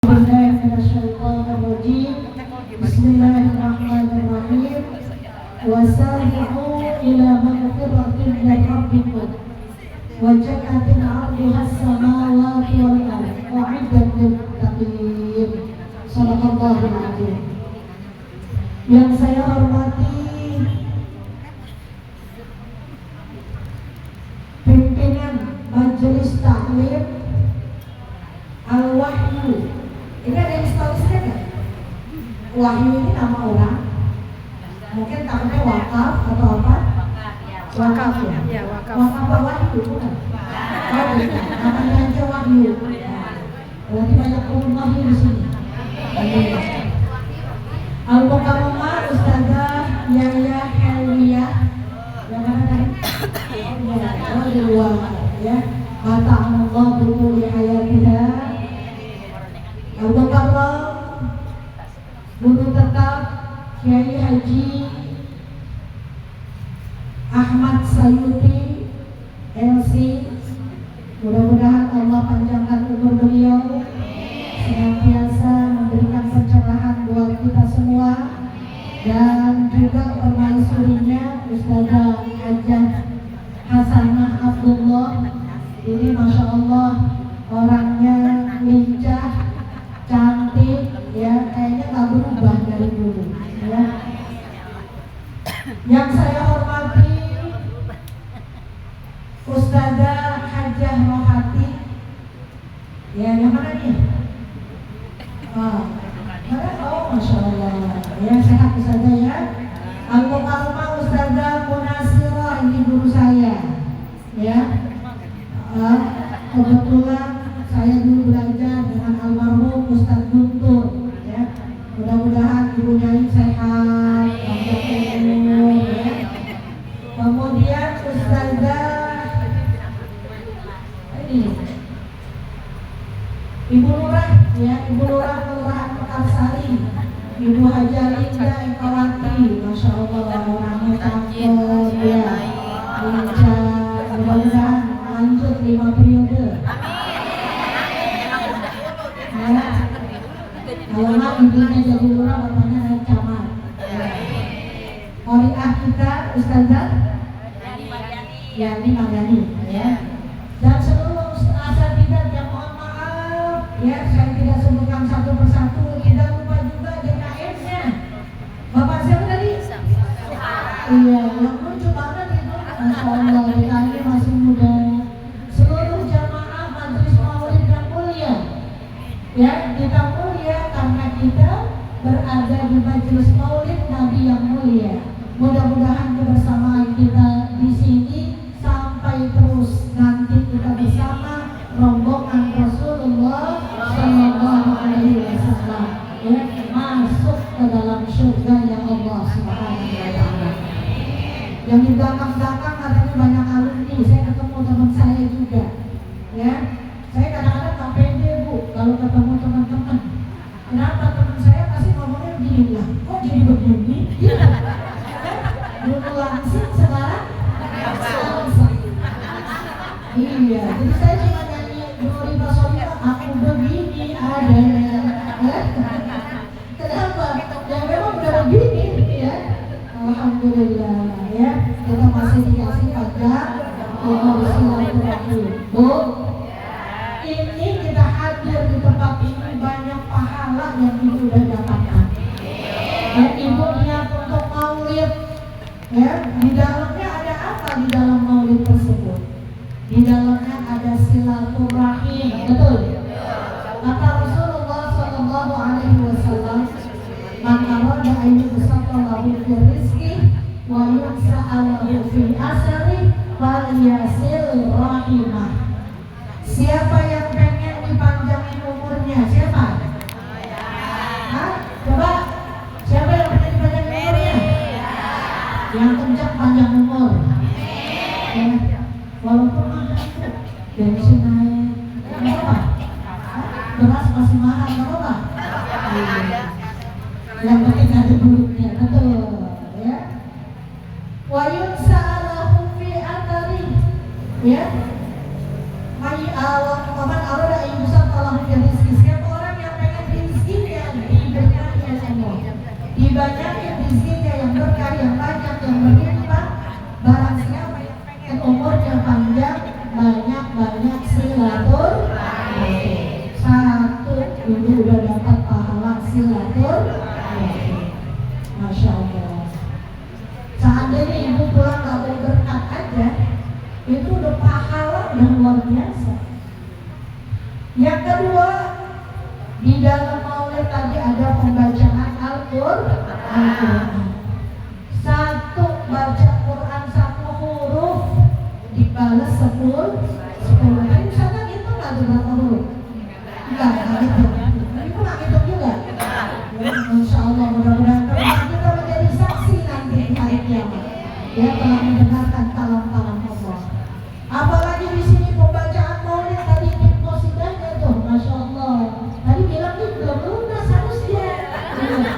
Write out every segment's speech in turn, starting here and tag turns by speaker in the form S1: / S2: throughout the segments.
S1: Bismillahirrahmanirrahim. Wasari'u ila maghfiratin min rabbikum wa jannatin 'arduha as-samawati wal ardu u'iddat lil muttaqin. Shadaqallahul 'azim. Yang saya hormati pimpinan Majelis Taklim Al-Wahyu. Ini ada yang tahu kan? Wahyu ini nama orang. Mungkin takutnya wakaf atau apa? Wakaf ya? Ya, wakaf. Wakaf apa Wahyu bukan? Oh, bukan. Namanya aja Wahyu. Berarti banyak Wahyu di sini. Al-Mukarramah Ustazah Yahya Helwiyah. Yang mana tadi? Oh, di luar ya. Mata'anallah butuli hayatiha. Al-Mukarram Guru tetap Kiai Haji Ahmad Sayuti LC. Mudah-mudahan Allah panjangkan umur beliau, senantiasa memberikan pencerahan buat kita semua, dan juga permaisurinya Ustazah Hajah Hasanah Abdullah. Ini Masya Allah orangnya lincah, cantik ya, kayaknya gak berubah dari dulu ya. Yang saya hormati Ustazah Hajah Rohati ya, yang mana nih? Masya Allah ya, sehat Ustazah ya. Al-Mukarramah Ustazah Munasirah, ini guru saya ya. Kebetulan saya dulu belajar dengan almarhum Ustaz Guntur ya. Mudah-mudahan ibunya ini sehat, panjang umur ya. Kemudian Ustazah ini Ibu Lurah ya, Ibu Lurah Kelurahan Mekarsari, Ibu Haja Linda Ekawati. Masya Allah orangnya cakep ya, lincah. Mudah-mudahan lanjut 5 periode. Ya. Kalau nggak ibunya jadi lurah, bapaknya naik camat. Qari'ah kita Ustazah Yani Mariani ya. Dan seluruh asatidzah yang mohon maaf ya, saya tidak sebutkan satu persatu. Tidak lupa juga DKM-nya. Bapak siapa tadi? Iya, yang lucu banget itu. Masya Allah, DKM masih muda. Seluruh jamaah Majelis Maulid yang mulia ya, kita mulia karena kita berada di Majelis Maulid Nabi yang mulia. Mudah-mudahan kebersamaan kita di sini sampai terus nanti kita bersama rombongan Rasulullah Sallallahu Alaihi Wasallam ya, masuk ke dalam surga yang Allah Subhanahu Wa Taala. Yang di belakang-belakang katanya banyak alumni. Saya ketemu teman saya juga ya. Saya kadang-kadang tak pede Bu kalau ketemu teman-teman. Kenapa? Teman saya pasti ngomongnya begini lah, kok jadi begini? Dulu langsung, sekarang langsung. Iya, jadi saya cuma nyanyi Dori Pasolina, aku begini adanya. Kenapa? Ya memang udah begini ya. Alhamdulillah ya, kita masih dikasih panjang umur silaturahim. Bu, ini kita hadir di tempat ini banyak pahala yang ibu sudah dapatkan. Dan ibu niat untuk maulid ya, di dalamnya ada apa di dalam maulid tersebut? Di dalamnya ada silaturahim, betul? Kata Rasulullah Sallallahu Alaihi Wasallam, "Man arada an yusaqalahu fi rizqi wa yusa'alahu fi asari falyasil rahimah." Siapa yang pengen dipanjangin umurnya? Siapa? Hah? Coba. Siapa yang pengen dipanjangin umurnya? Yang kencang panjang umur. Ya. Walaupun mahal tuh, bensin naik, nggak apa? Beras masih mahal, nggak apa? Yang penting ada duitnya, betul ya. Wa yunsa'alahu fi atari ya. Mai awak paman arada ibusan telah menjadi siapa orang yang pengen ibu udah dapat pahala silaturahmi. Masya Allah. Seandainya ibu pulang gak mau berkat aja, itu udah pahala yang luar biasa. Yang kedua, di dalam maulid tadi ada pembacaan Al-Quran. Satu baca Quran satu huruf dibalas 10. Tapi misalnya itu nggak ada berapa huruf? Enggak gitu. Itu nggak gitu juga. Insya Allah mudah-mudahan kita menjadi saksi nanti di hari kiamat. Ya telah mendengarkan kalam-kalam Allah. Apalagi di sini pembacaan maulid tadi di posidanya tuh, masya Allah. Tadi bilang nih belum lunas harusnya.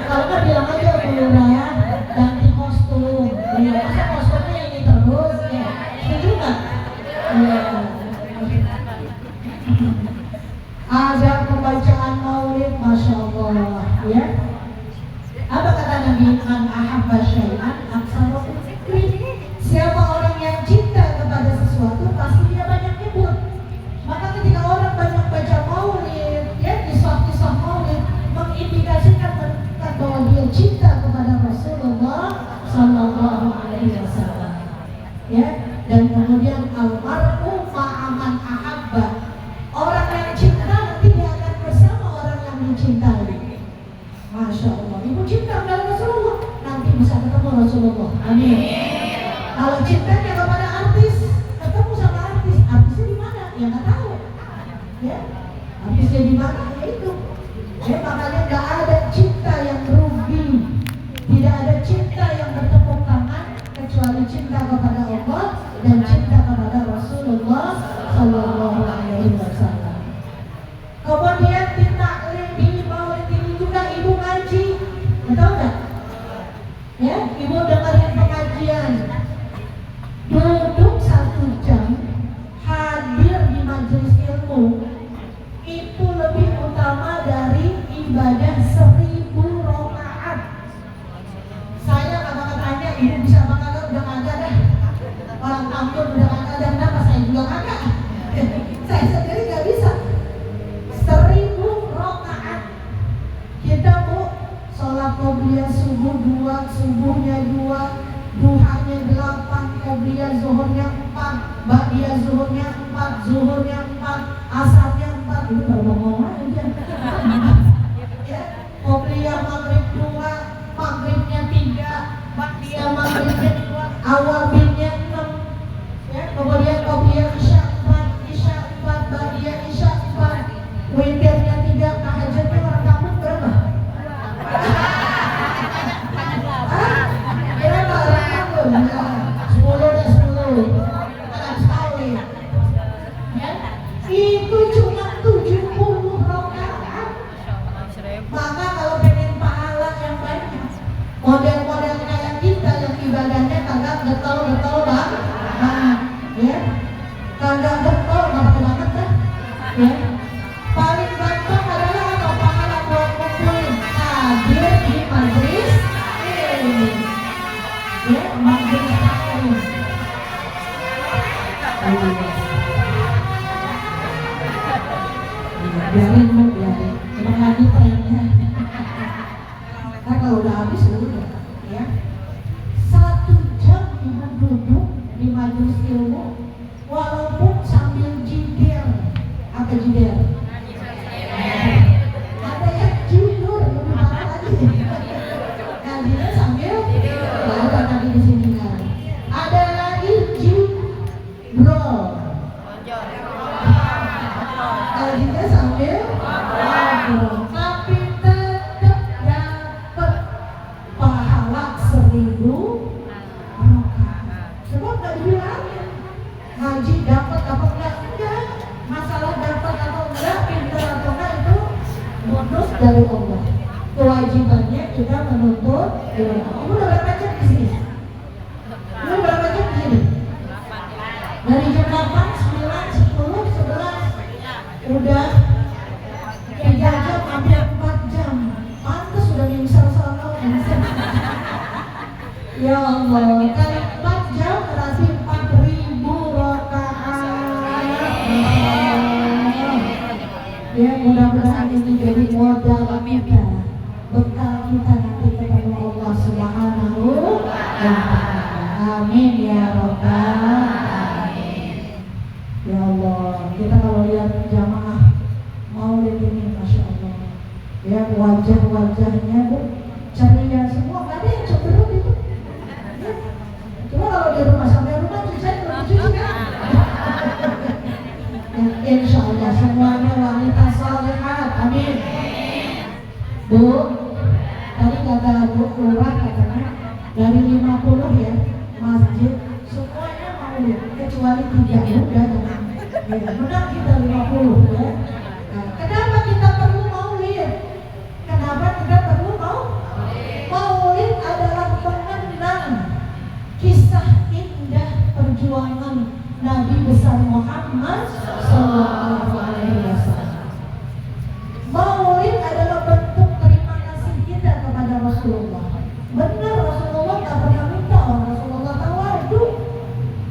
S1: Kalau nggak bilang aja belum ya. Ganti kostum. Ya masa kostumnya ini terus ya. Setuju nggak? Ya. Ada pembacaan maulid, masya Allah. Ya. Apa kata Nabi? Man ahabba syai'an aksara dzikri. Siapa orang yang cinta kepada sesuatu pasti dia banyak nyebut. Maka ketika orang banyak baca maulid, ya kisah-kisah maulid mengindikasikan menunjukkan bahwa dia cinta kepada Rasulullah Sallallahu Alaihi Wasallam. Ya, dan kemudian almar'u ma'aman ahabba. Orang yang cinta nanti dia akan bersama orang yang mencintai. Masya Allah. Ibu cinta kepada Rasulullah, nanti bisa ketemu Rasulullah. Amin. Kalau cintanya kepada artis, ketemu sama artis. Artisnya di mana? Ya nggak tahu. Ya, artisnya di mana? Ya itu. Ya makanya nggak ada cinta yang rugi, tidak ada cinta yang bertepuk tangan kecuali cinta kepada Allah dan cinta kepada Rasulullah Sallallahu Alaihi Wasallam. Kemudian di maulid ini juga ibu ngaji, betul nggak? Ya, ibu dengerin pengajian, duduk 1 jam, hadir di majelis ilmu, itu lebih utama dari ibadah 1000 rakaat. Saya kata tanya, ibu bisa makan udah kagak dah. Orang kampung udah kagak dan kenapa saya juga kagak. Saya sendiri nggak bisa. 1000 rakaat. Kita bu sholat qobliyah subuh 2, subuhnya 2, duhanya 8, qobliyah zuhurnya 4, ba'diyah zuhurnya 4, zuhurnya 4, asarnya 4. Ini baru ngomong aja. Ya, qobliyah maghrib 2, maghribnya 3, ba'diyah maghribnya 2, awabinnya 6. Ya, kemudian qobliyah isya 4, isya 4, ba'diyah isya 4, witirnya 3, tahajudnya orang kampung berapa? Berapa orang kampung? 10 dan 10. Kadang sekali. Ya, itu cuma 70 rakaat. Maka kalau pengen pahala yang banyak, model-model kayak kita yang ibadahnya kagak getol-getol banget, ya, kagak getol banget kan, ya. Paling gampang adalah apa? Pahala buat kumpulin hadir di majelis ilmu, ya, majelis ilmu. Biarin bu, biarin. Emang lagi trennya. Nah kalau udah habis udah, ya. 1 jam ibu duduk di majelis ilmu, walaupun sambil jider. Apa jider? Ada yang jujur lebih parah lagi. Ngajinya sambil baca tadi di sini kan. Ada lagi jibrol. Ngajinya sambil ngobrol, tapi tetap dapat pahala 1000 rakaat. Sebab nggak dibilangin ngaji dapat apa enggak. Masalah dapat atau enggak, pintar atau enggak itu bonus dari Allah. Kewajibannya kita menuntut ilmu. Ibu udah berapa jam di sini? Ibu berapa jam di sini? Dari jam 8, 9, 10, 11. Udah 3 jam, hampir 4 jam. Pantes sudah misal sama. Ya Allah, kali 4 jam berarti 4000 rakaat. Ya, mudah mudah-mudahan ini jadi modal kita, bekal kita nanti ketemu Allah Subhanahu wa Ta'ala. Amin ya Rabbal alamin. Ya Allah, kita kalau lihat jamaah maulid ini, masya Allah, ya wajah-wajahnya tuh ceria semua, gak ada yang cemberut itu. Ya. Cuma kalau di rumah sampai rumah saya belum cuci kan. Insya Allah semuanya wanita salihat, amin. Bu, tadi kata Bu Lurah katanya dari 50 ya masjid semuanya maulid kecuali 3 udah jangan. Ya, benar kita 50 ya. Nah, kenapa kita perlu maulid? Kenapa kita perlu maulid? Adalah pengenang kisah indah perjuangan Nabi besar Muhammad Sallallahu Alaihi Wasallam. Maulid adalah bentuk terima kasih kita kepada Rasulullah. Benar, Rasulullah tak pernah minta orang, Rasulullah tawadu,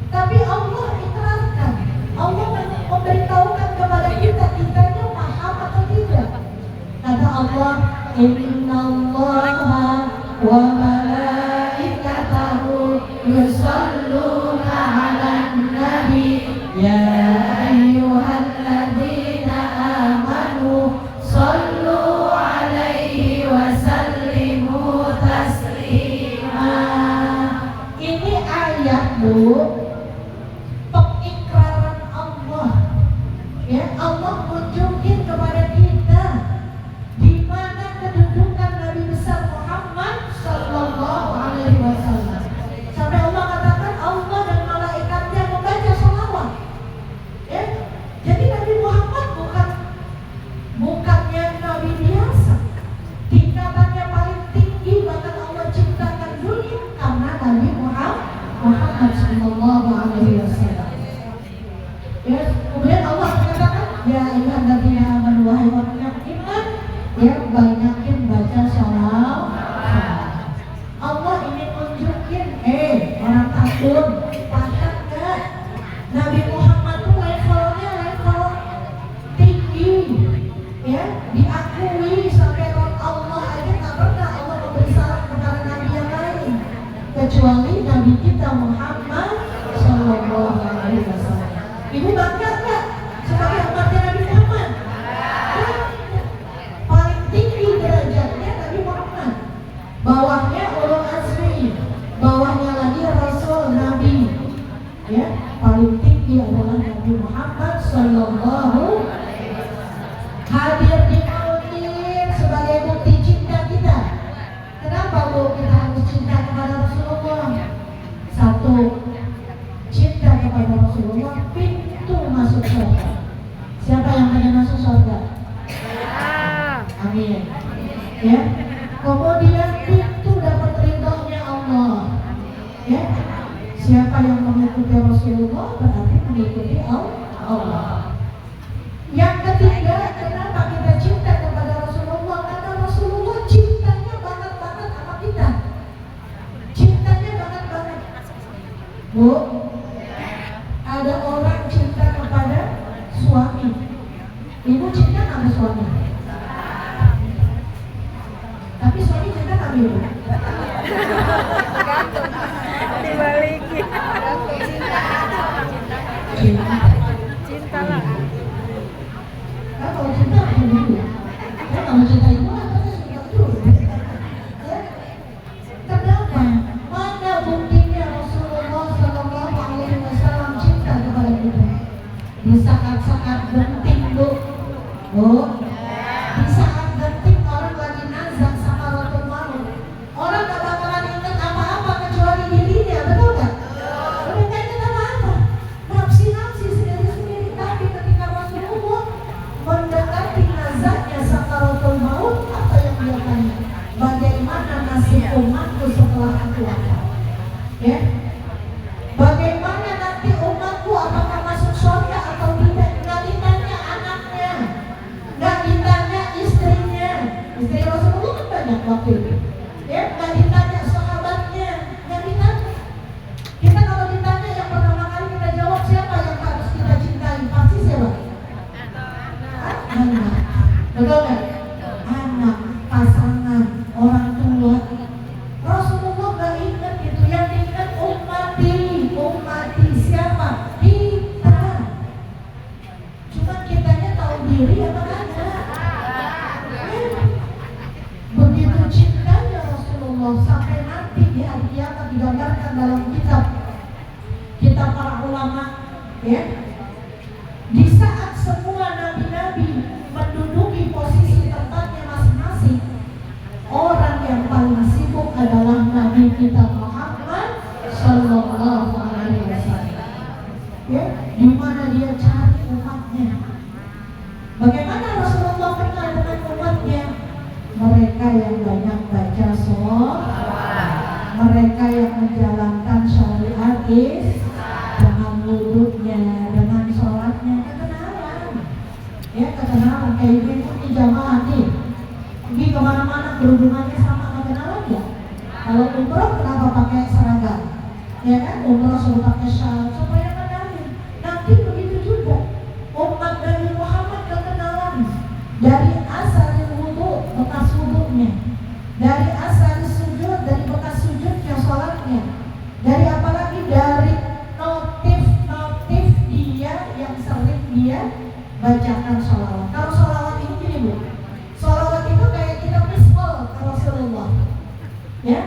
S1: tapi Allah ikrarkan. Allah memberitahukan kepada kita, kitanya paham atau tidak. Kata Allah, Innallaha wa malaikatahu yusalluna 'alan nabi ya ayyuhalladzina amanu sallu 'alaihi wa sallimu taslima. Ini ayat, Bu, pengikraran Allah. Ya, Allah tunjukin kepada kita di mana kedudukan Nabi besar Muhammad Sallallahu Alaihi Wasallam. Sampai Allah katakan Allah dan malaikatnya membaca sholawat. Ya, jadi Nabi Muhammad bukannya Nabi biasa. Tingkatannya paling tinggi, bahkan Allah ciptakan dunia karena Nabi Muhammad Sallallahu Alaihi Wasallam. Ya, kemudian Allah mengatakan, ya ayyuhalladzina amanu wahai orang yang iman, ya banyakin baca sholawat. Allah ingin tunjukin, orang takut, paham gak? Nabi Muhammad tuh levelnya level tinggi, ya diakui sampai Allah aja nggak pernah Allah memberi salam kepada Nabi yang lain kecuali Nabi kita Muhammad Sallallahu Alaihi Wasallam. Ibu bangga nggak sebagai umatnya Nabi Muhammad? Paling tinggi derajatnya Nabi Muhammad, bawahnya ulul azmi, bawahnya lagi Rasul Nabi. Ya, paling tinggi adalah Nabi Muhammad Sallallahu Alaihi Wasallam. Hadir di maulid sebagai bukti cinta kita. Kenapa, Bu, kita harus cinta kepada Rasulullah? Satu, cinta kepada Rasulullah pintu masuk surga. Siapa yang pengen masuk surga? Amin. Ya. Kemudian pintu dapat ridhonya Allah. Ya. Siapa yang mengikuti Rasulullah berarti mengikuti Allah. Yang ketiga, kenapa kita cinta kepada Rasulullah? Karena Rasulullah cintanya banget sama kita. Cintanya banget. Bu, ada orang cinta kepada suami. Ibu cinta sama suami. Tapi suami cinta sama ibu.
S2: Dibalikin. Cinta lah.
S1: Kalau cinta apa dulu? Kalau cinta ibu apa cinta dulu? Kenapa? Mana buktinya Rasulullah Sallallahu Alaihi Wasallam cinta kepada kita? Di saat-saat genting, Bu. Di saat genting orang lagi nazar sakaratul maut. Orang gak bakalan ingat apa-apa kecuali dirinya, betul gak? Udah gak ingat apa-apa. Nafsi sendiri-sendiri. Tapi ketika Rasulullah mendekati nazarnya sakaratul maut, apa yang dia tanya? Bagaimana nasib umatku setelah aku wafat? Ya? Bagaimana nanti umatku, apakah masuk surga atau tidak? Nggak ditanya anaknya, nggak ditanya istrinya. Istri Rasulullah kan banyak waktu itu. Ya, nggak ditanya sahabatnya, nggak ditanya. Kita kalau ditanya yang pertama kali kita jawab siapa yang harus kita cintai? Pasti siapa? Anak. dalam kitab para ulama, ya. Di saat semua nabi-nabi menduduki posisi tempatnya masing-masing, orang yang paling sibuk adalah Nabi kita Muhammad Sallallahu Alaihi Wasallam. Ya, di mana dia cari umatnya? Bagaimana Rasulullah kenal dengan umatnya? Mereka yang banyak baca sholawat, mereka yang menjalankan syariat dengan wudhunya, dengan sholatnya, kekenalan. Ya, kekenalan kayak ibu di jamaah nih, pergi kemana-mana berhubungannya sama kekenalan ya. Kalau umroh kenapa pakai seragam? Ya kan, umroh suruh pakai syal supaya kenalin. Nanti begitu juga umat Nabi Muhammad kekenalan dari asal wudhu, bekas wudhunya, dari asal sujud, dari bekas sujudnya, sholatnya, dari apalagi dari notif dia yang sering dia bacakan sholawat. Kalau sholawat ini gini bu, sholawat itu kayak kita miskol ke Rasulullah, ya.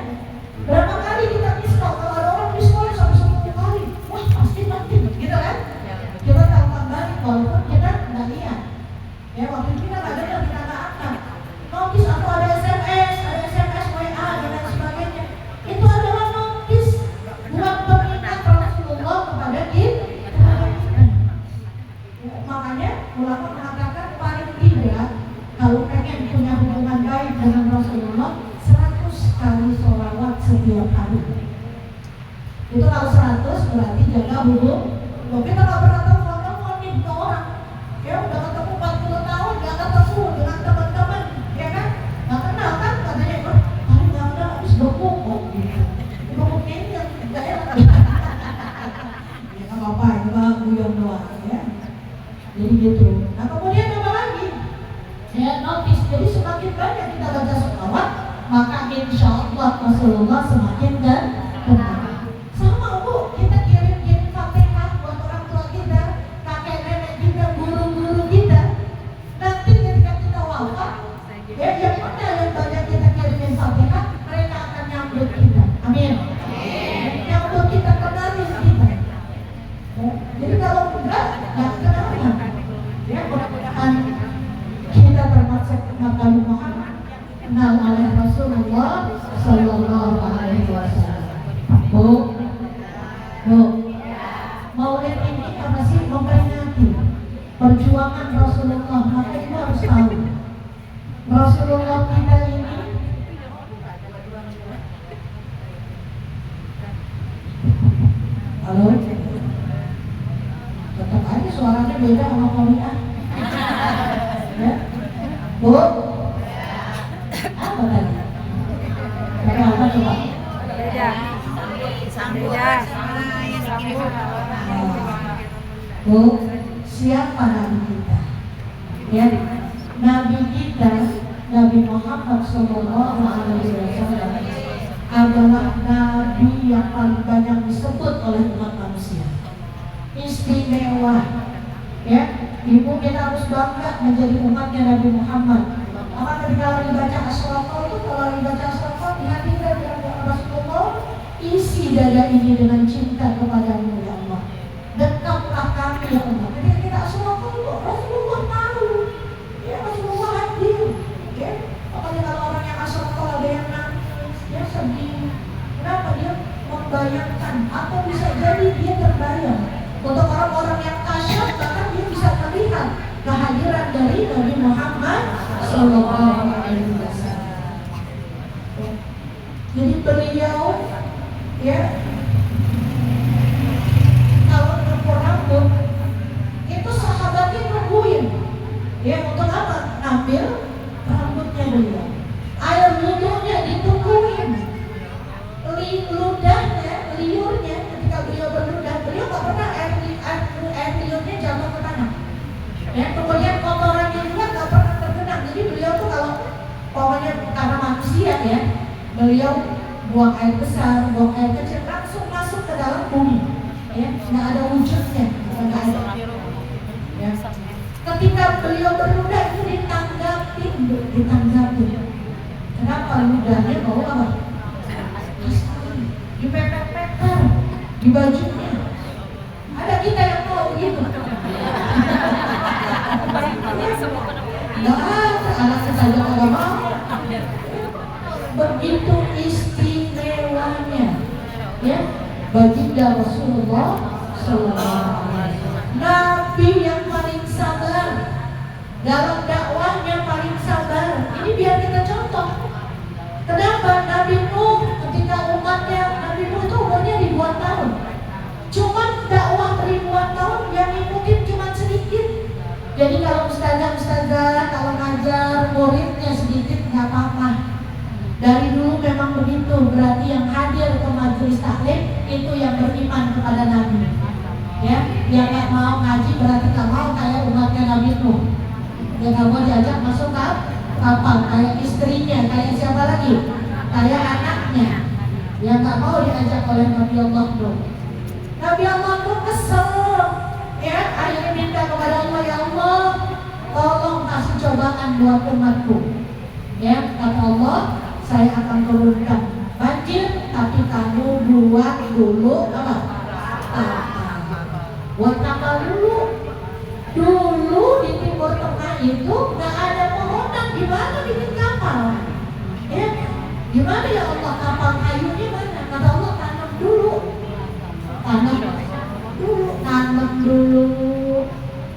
S1: Berapa kali kita miskol? Kalau ada orang miskol sampai 10 kali, wah pasti penting, gitu kan? Kita tambah balik walaupun kita nggak lihat. Ya, waktu itu kita nggak dengar, kita nggak akan notis atau ada SMS, WA dan lain sebagainya. Itu adalah notis buat pengingat Rasulullah kepada kita. Ya, makanya ulama mengatakan paling tidak kalau pengen punya hubungan baik dengan Rasulullah 100 kali sholawat setiap hari. Itu kalau 100 berarti jaga hubung. Loh, kita nggak pernah telepon nih ke orang. Ya udah ketemu 40 tahun nggak ketemu dengan teman-teman, ya kan? Nggak kenal kan katanya, hari nggak ada habis bokok gitu. Bokoknya ini yang nggak enak. Ya nggak apa-apa, itu mah guyon doang ya. Jadi gitu. Nah kemudian apa lagi? Ya notis. Jadi semakin banyak kita baca sholawat, maka insya Allah Rasulullah semakin kenal. Sama bu, kita kirim Fatihah buat orang tua kita, kakek nenek kita, guru-guru kita. Nanti ketika kita wafat, ya yang mana yang banyak kita kirimin Fatihah, mereka akan nyambut kita. Amin. Nyambut kita, kenalin kita. Ya, jadi kalau enggak kenalin. Ya, mudah-mudahan kita termasuk Nabi Muhammad kenal oleh Rasulullah Sallallahu Alaihi Wasallam. Bu, Maulid ini apa sih? Memperingati perjuangan Rasulullah. Maka ibu harus tahu Rasulullah kita ini halo, tetap aja suaranya beda sama Korea. Ya, bu, apa tadi? Kata apa coba?
S2: Beda.
S1: Bu, siapa Nabi kita? Ya, Nabi kita, Nabi Muhammad Sallallahu Alaihi Wasallam adalah Nabi yang paling banyak disebut oleh umat manusia. Istimewa, ya. Ibu kita harus bangga menjadi umatnya Nabi Muhammad. Maka ketika lagi baca as-salawat itu, kalau lagi baca as-salawat di hati kita dengan Rasulullah, isi dada ini dengan cinta kepadamu ya Allah. Dekatlah kami ya Allah. Ketika kita as-salawat itu Rasulullah tahu, ya Rasulullah hadir. Ya, makanya kalau orang yang as-salawat ada yang nangis, ya sedih. Kenapa? Dia membayangkan atau bisa jadi dia terbayang. Untuk orang-orang yang kasyaf, bahkan dia bisa melihat kehadiran dari Nabi Muhammad Sallallahu Alaihi Wasallam. Jadi beliau, ya, kalau cukur rambut itu sahabatnya nungguin, ya untuk apa? Ambil rambutnya beliau, air wudhunya ditungguin, ludahnya, liurnya ketika beliau berludah, beliau nggak pernah air liurnya jatuh ke tanah. Ya, kemudian kotorannya juga nggak pernah tergenang. Jadi beliau tuh kalau pokoknya karena manusia ya, beliau buang air besar, buang air kecil langsung masuk ke dalam bumi. Ya, nggak ada wujudnya, nggak ada. Ya. Ketika beliau berludah itu ditanggapin. Kenapa ludahnya bau apa? Dipepet-pepet di bajunya. Ada kita yang mau gitu. Nggak ada, anak saja nggak mau. Begitu istimewanya, ya, baginda Rasulullah Sallallahu Alaihi Wasallam. Nabi yang paling sabar dalam dakwahnya, paling sabar. Ini biar kita contoh. Kenapa Nabi Nuh ketika umatnya, Nabi Nuh itu umurnya ribuan tahun, cuman dakwah ribuan tahun yang mungkin cuma sedikit. Jadi kalau ustazah kalau ngajar muridnya sedikit nggak apa-apa. Dari dulu memang begitu. Berarti yang hadir ke majelis taklim itu yang beriman kepada Nabi. Ya, yang nggak mau ngaji berarti nggak mau kayak umatnya Nabi Nuh. Yang nggak mau diajak masuk kapal, kayak istrinya, kayak siapa lagi? Kayak anaknya. Yang nggak mau diajak oleh Nabi Allah Nuh. Nabi Allah Nuh kesel. Ya, akhirnya minta kepada Allah, ya Allah, tolong kasih cobaan buat umatku. Ya, kata Allah, saya akan turunkan banjir, tapi kamu buat dulu apa? Buat kapal dulu. Dulu di Timur Tengah itu nggak ada pohonan, gimana bikin kapal? Ya, gimana ya Allah, kapal kayunya mana? Kata Allah, tanam dulu, tanam dulu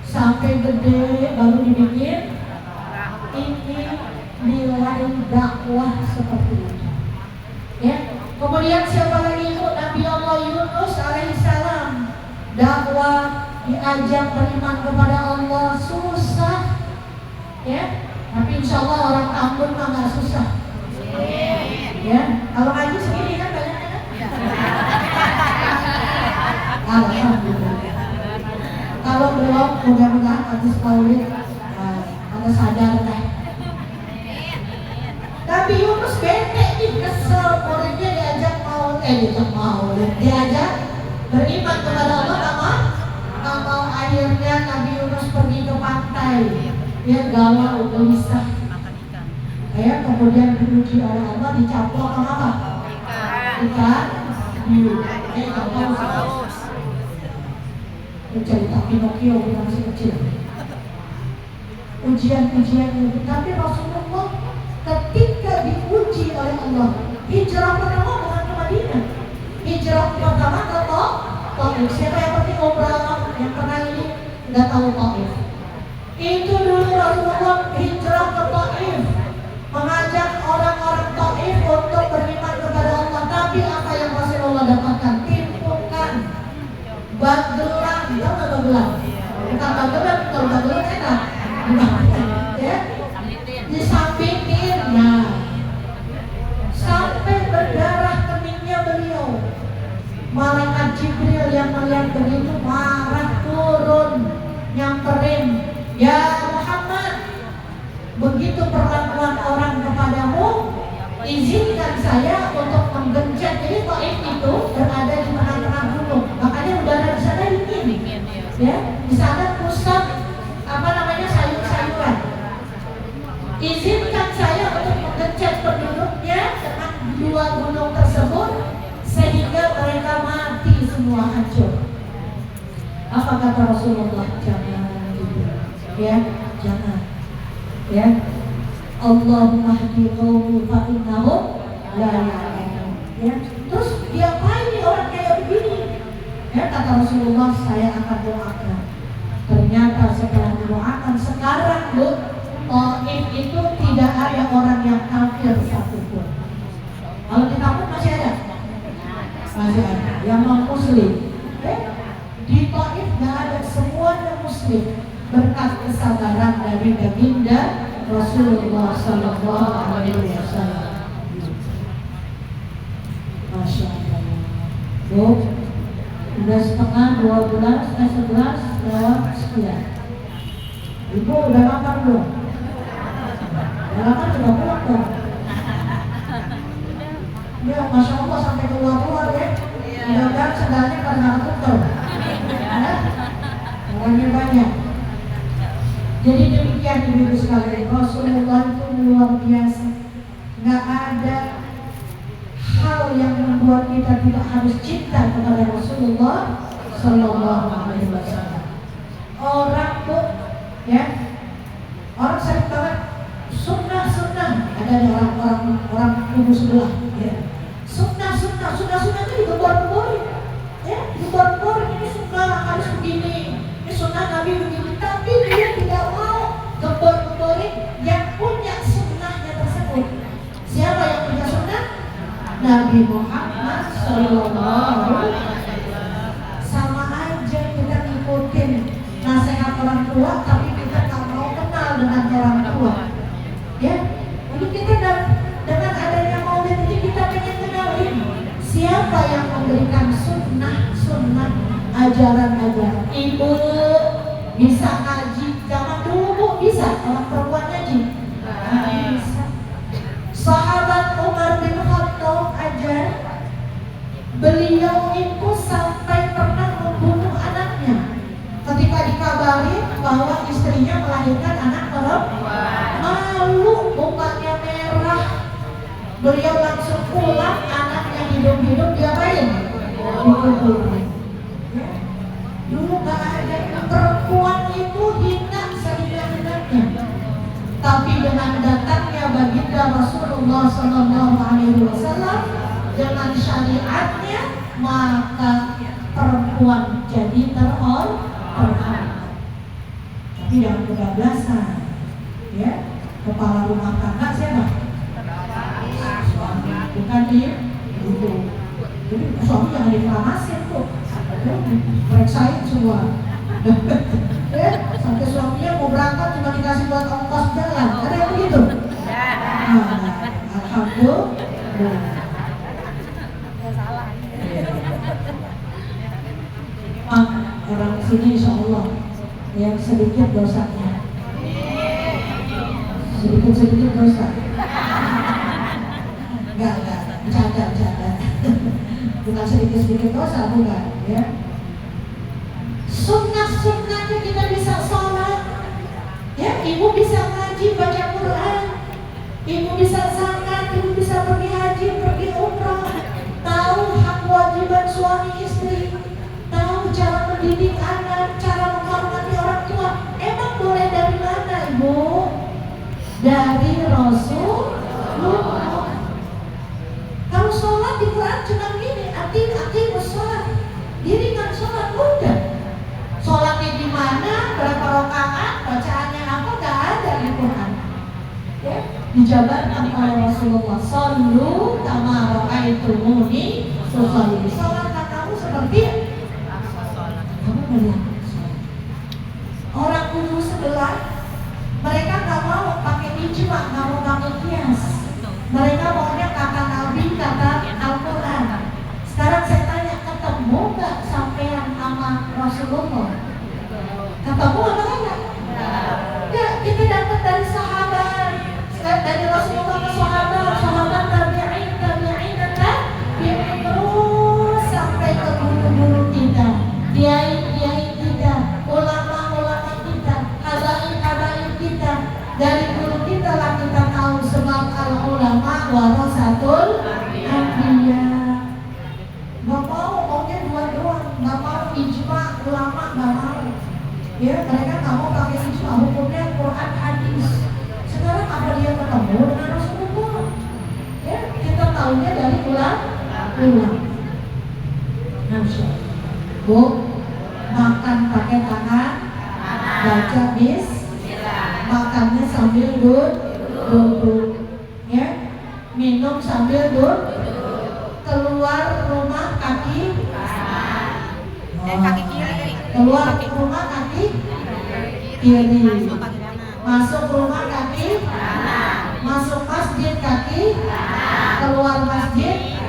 S1: sampai gede, baru dibikin. Ini nilai dakwah seperti ini. Ya, kemudian siapa lagi itu? Nabi Allah Yunus alaihissalam. Dakwah, diajak beriman kepada Allah, susah. Ya, tapi insya Allah orang Ambon mah nggak susah. Ya, kalau ngaji segini kan banyaknya kan? Alhamdulillah. Kalau belum, mudah-mudahan habis maulid ada sadar deh. Nabi Yunus bete nih, kesel, muridnya diajak diajak beriman kepada Allah, nggak mau. Akhirnya Nabi Yunus pergi ke pantai, dia galau, gelisah. Ya, kemudian diuji oleh Allah, dicaplok sama apa? Ikan hiu. Nggak tahu sih. Cerita Pinocchio kita masih kecil. Ujian-ujian itu, tapi Rasulullah ketika diuji oleh Allah, hijrah pertama bukan ke Madinah, hijrah pertama ke Taif. Siapa yang penting umrah yang pernah ini nggak tahu Taif? Itu dulu Rasulullah hijrah ke Taif, mengajak orang-orang Taif untuk beriman kepada Allah. Tapi apa yang Rasulullah dapatkan? Timpukan, bagelan, tahu nggak bagelan? Bukan bagelan, kalau bagelan enak. Ya, disampingin, nah, sampai berdarah keningnya beliau. Malaikat Jibril yang melihat begitu marah, turun nyamperin, ya Muhammad, begitu perlakuan orang kepadamu, izinkan saya untuk menggencet. Jadi Taif itu berada di tengah-tengah gunung, makanya udara di sana dingin. Ya, di sana pusat sayur-sayuran. Izinkan saya untuk menggencet penduduknya dengan dua gunung tersebut sehingga mereka mati semua, hancur. Apa kata Rasulullah? Jangan gitu. Ya, jangan. Ya. Allahumma hdi qaumi fa innahum la ya'lamun. Ya. Terus diapain nih orang kayak begini? Ya, kata Rasulullah, saya akan doakan. Ternyata setelah didoakan sekarang, Bu, Taif itu tidak ada orang yang kafir satupun. Kalau di kampung masih ada? Masih ada. Yang non-muslim. Di Taif nggak ada, semuanya muslim. Berkat kesabaran dari baginda Rasulullah Sallallahu Alaihi Wasallam. Masya Allah. Bu, udah setengah 11 lewat sekian. Ibu udah makan belum? Udah makan, sudah pulang dong. Ya, Masya Allah, sampai keluar-keluar ya. Mudah-mudahan sendalnya karena tutup. Ya, orangnya banyak. Jadi demikian ibu sekalian, Rasulullah itu luar biasa. Nggak ada hal yang membuat kita tidak harus cinta kepada Rasulullah Sallallahu Alaihi Wasallam. Orang Bu, ya, orang sering banget sunnah ada di orang kubu sebelah, ya. Sunnah itu digembar-gemborin, ya, digembar-gemborin, ini sunnah harus begini, ini sunnah Nabi begini, tapi dia tidak mau gembar-gemborin yang punya sunnahnya tersebut. Siapa yang punya sunnah? Nabi Muhammad Sallallahu Alaihi Wasallam. Sama aja kita ngikutin nasihat orang tua, tapi kita nggak mau kenal dengan orang tua, ya. Jadi kita dengan adanya maulid ini kita pengen kenalin siapa yang memberikan sunnah ajaran. Ibu bisa ngaji zaman dulu Bu, bisa orang perempuan ngaji? Bisa. Sahabat Umar bin Khattab aja, beliau itu sampai pernah membunuh anaknya ketika dikabari bahwa istrinya melahirkan anak perempuan. Malu, mukanya merah, beliau langsung pulang, anaknya hidup-hidup diapain? Dikubur. Ya. Dulu gak ada perempuan itu hina sehina-hinanya, tapi dengan datangnya baginda Rasulullah SAW dengan syariatnya, maka perempuan jadi terhormat. Tapi jangan kebablasan, ya. Kepala rumah tangga siapa? Suami, bukan ibu. Jadi suami jangan diklamasin tuh, periksain semua. Ya, sampai suaminya mau berangkat cuma dikasih buat ongkos jalan, ada yang begitu? Alhamdulillah. Orang sini insya Allah yang sedikit dosanya, sedikit dosa. Enggak, bercanda. Bukan sedikit dosa, bukan, ya. Sunnahnya kita bisa sholat, ya. Ibu bisa ngaji, baca Quran, ibu bisa zakat, ibu bisa pergi haji, pergi umrah, tahu hak kewajiban suami istri, tahu cara mendidik anak, cara menghormati orang tua. Emang boleh dari mana, Ibu? Dari Rasulullah. Kalau sholat di Quran cuma gini, aqimus sholat, dirikan sholat, udah. Sholatnya di mana, berapa rakaat, bacaannya apa, nggak ada di Quran. Ya, dijabarkan oleh Rasulullah. Shollu kama ra'aitumuni usolli. Sholatlah kamu seperti kamu melihat. Orang kubu sebelah, mereka nggak mau pakai ijma, nggak mau pakai kias. Mereka maunya kata Nabi, kata Al-Quran. Sekarang saya tanya, ketemu nggak sampean sama Rasulullah? Ketemu apa enggak? Ya, kita dapat dari sahabat, dari Rasulullah ke sahabat tabi'in terus sampai ke guru-guru kita, kiai kita, ulama-ulama kita, habaib kita. Dari guru kita lah kita tahu sebab al-ulama warasatul anbiya. Gak maunya dua doang, gak mau ijma ulama, gak mau. Ya, mereka gak mau pakai ijma, hukumnya Quran hadis. Sekarang apa dia ketemu dengan Rasulullah? Ya, kita tahunya dari ulama. Bu, makan pakai tangan, baca makannya sambil duduk, ya. Minum sambil duduk. Keluar rumah kaki kiri. Keluar rumah kaki kiri. Masuk rumah kaki masuk masjid kaki keluar masjid.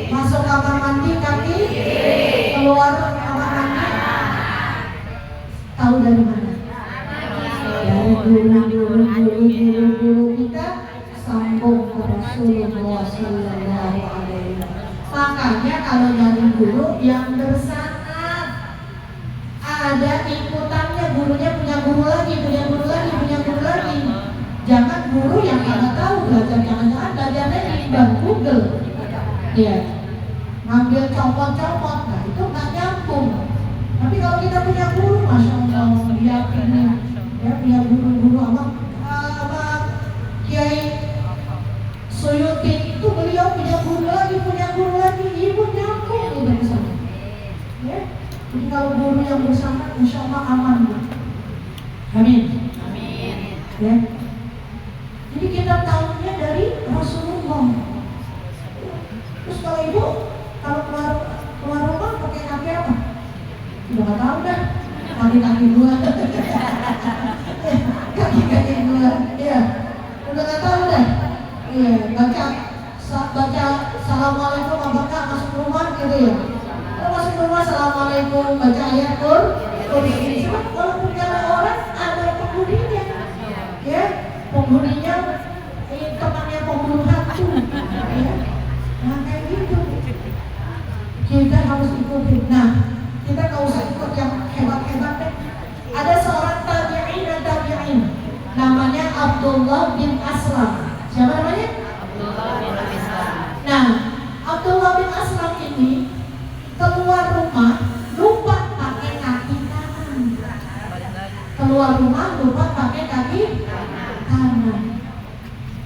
S1: Masuk kamar mandi kaki keluar kamar mandi. Tahu dari mana? Dari guru kita sambung ke Rasulullah Sallallahu Alaihi Wasallam. Makanya kalau nyari guru yang bersanad, ada ikutannya, gurunya punya guru lagi. Jangan guru yang nggak tahu belajar, jangan-jangan belajarnya di Google, ya, ngambil copot-copot, nah itu nggak nyambung. punya guru, masya Allah, dia punya guru-guru sama Kiai Suyuti itu beliau punya guru lagi, ibu nyambung gitu bersama. Ya, jadi kalau guru yang bersama, insya Allah aman. Amin. Ya. Jadi kita tahunya dari Rasulullah. Terus kalau ibu keluar rumah pakai kaki apa? Udah nggak tahu dah. Kaki dua. Kaki dua. Iya. Udah nggak tahu dah. Iya. Baca Assalamualaikum apakah masuk rumah gitu ya? Kalau masuk rumah Assalamualaikum baca ayat kursi. Walaupun ada orang ada penghuninya. Ya. Penghuninya temannya pembunuh hantu, ya. Nah kayak gitu kita harus ikutin. Nah kita nggak usah ikut yang hebat-hebat deh. Ada seorang tabi'in namanya Abdullah bin Aslam. Siapa namanya?
S2: Abdullah bin Aslam.
S1: Nah Abdullah bin Aslam ini keluar rumah lupa pakai kaki kanan. Keluar rumah lupa pakai kaki kanan.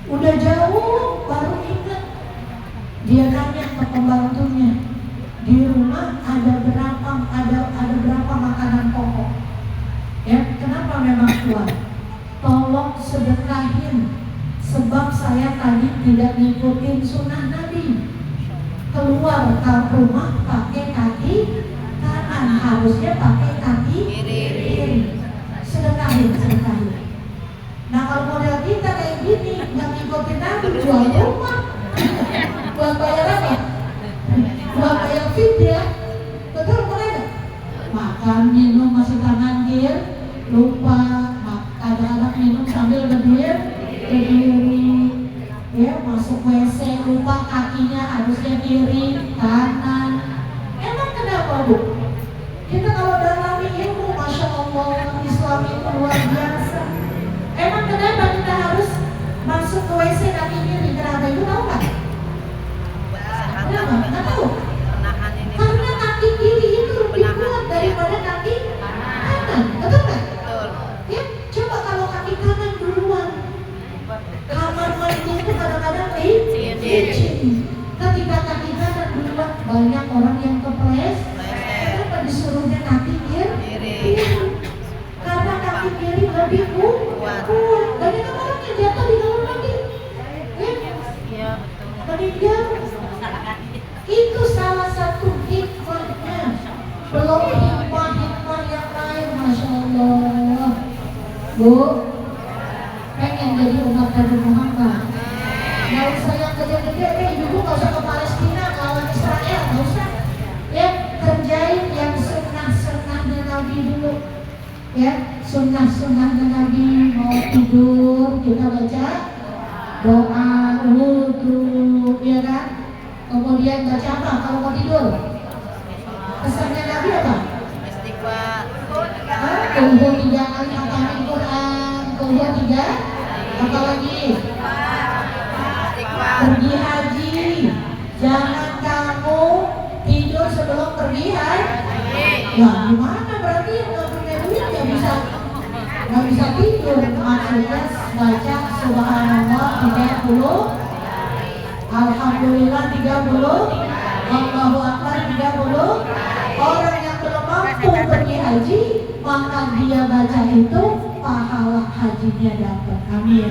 S1: Udah jauh baru ingat. Dia tanya ke pembantunya, di rumah ada berapa makanan pokok? Ya, kenapa memang kuat? Tolong sedekahin, sebab saya tadi tidak ngikutin sunnah Nabi. Keluar ke rumah pakai kaki kanan, harusnya pakai kaki kiri. Sedekahin. Nah kalau model kita kayak gini, nggak ngikutin Nabi, jual rumah, buat bayar apa? Buat bayar fidyah, betul boleh? Makan minum masih tangan kiri, lupa. Kadang-kadang minum sambil berdiri, ya masuk WC lupa kakinya harusnya kiri, kanan. Emang kenapa bu? Kita kalau dalam ilmu, masya Allah, Islam itu luar biasa. Emang kenapa kita harus masuk ke WC kaki kiri? Kenapa itu tahu nggak? Kenapa? Nggak tahu. Karena kaki kiri itu lebih kuat daripada kaki kanan, betul nggak? Ya, coba kalau kaki kanan duluan, kamar mandi itu kadang-kadang licin. Ketika kaki kanan duluan, banyak orang yang kepleset. Kenapa disuruhnya kaki kiri? Karena kaki kiri lebih kuat. Banyak orang yang jatuh di kamar mandi, ya, meninggal. Itu salah satu hikmahnya. Belum hikmah yang lain, masya Allah. Bu, pengen jadi umat Nabi Muhammad. Nggak usah yang gede-gede, ibu nggak usah ke Palestina, lawan Israel, nggak usah. Ya, kerjain yang sunnah-sunnahnya Nabi dulu. Ya, sunnah-sunnahnya Nabi. Mau tidur kita baca doa wudu, ya kan? Kemudian baca apa kalau mau tidur? Pesannya Nabi apa?
S2: Istighfar.
S1: Kumpul 3 kali hatamin Quran, kumpul 3, apa lagi? Pergi haji. Jangan kamu tidur sebelum pergi haji. Ya gimana berarti nggak punya duit nggak bisa tidur? Maksudnya baca subhanallah 30, alhamdulillah 30, Allahu akbar 30. Orang yang belum mampu pergi haji, maka dia baca itu pahala hajinya dapat. Amin.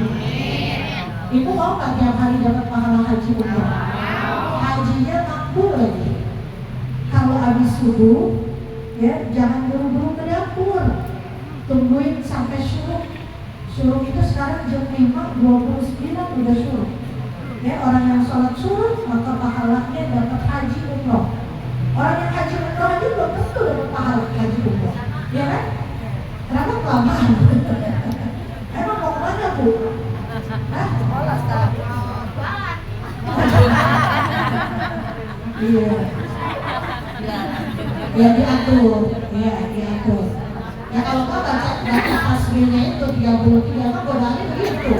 S1: Ibu mau nggak tiap hari dapat pahala haji umroh? Hajinya makbul lagi. Kalau habis subuh, ya jangan buru-buru ke dapur. Tungguin sampai syuruk. Syuruk itu sekarang jam 5:29 udah syuruk. Ya, orang yang sholat syuruk maka pahalanya dapat haji umroh. Orang yang haji umroh aja belum tentu dapat pahala haji umroh, ya kan? Kenapa kelamaan? Emang mau kemana bu? Hah? Iya. Ya diatur, ya diatur. Ya kalau kau baca tasbihnya itu 33 kan godaannya begitu.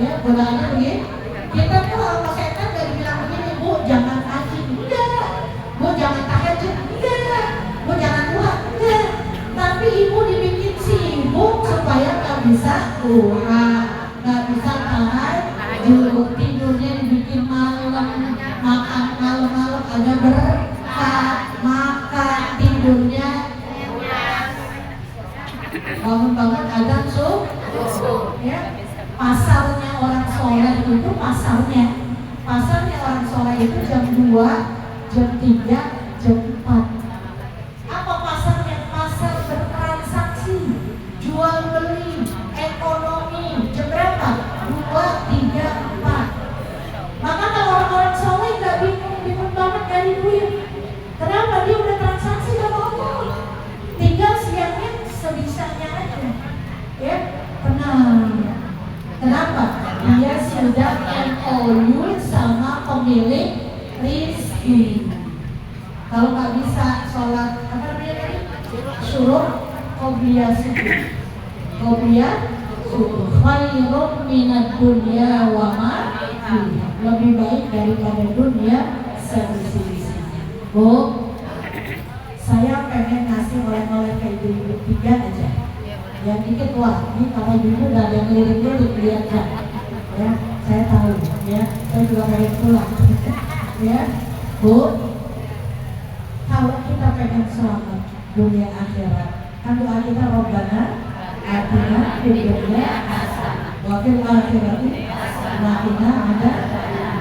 S1: Ya godaannya begitu. Kita tuh sama setan dari bilang begini, bu jangan haji, enggak. Bu jangan tahajud, enggak. Bu jangan duha, enggak. duha, nggak bisa tahajud, tidurnya dibikin malam, makan malam-malam ada berkah, makan tidurnya bangun-bangun azan subuh, ya. Pasarnya orang soleh itu pasarnya orang soleh itu jam 2, jam 3, jam 4. Apa pasarnya? Pasar bertransaksi, jual beli, ekonomi. Jam berapa? 2, 3, 4. Maka kalau orang-orang soleh nggak bingung banget dari duit. Kenapa? Dia udah transaksi sama Allah. Tinggal siangnya sebisanya aja, ya, tenang. Kenapa? Dia sudah MOU sama pemilik rizki. Kalau nggak bisa sholat apa namanya tadi? Syuruk qobliyah subuh khairun minad dunya wa ma fiha. Lebih baik daripada dunia seisi-isinya. Bu, saya pengen ngasih oleh-oleh ke ibu-ibu 3 aja. Yang dikit, wah ini kalau ibu udah ada yang lirik-lirik lihat kan, ya saya tahu, ya saya juga pengen pulang. Ya Bu, kalau kita pengen selamat dunia akhirat, kan doa kita Rabbana atina fid dunya hasanah wa fil akhirati hasanah ada.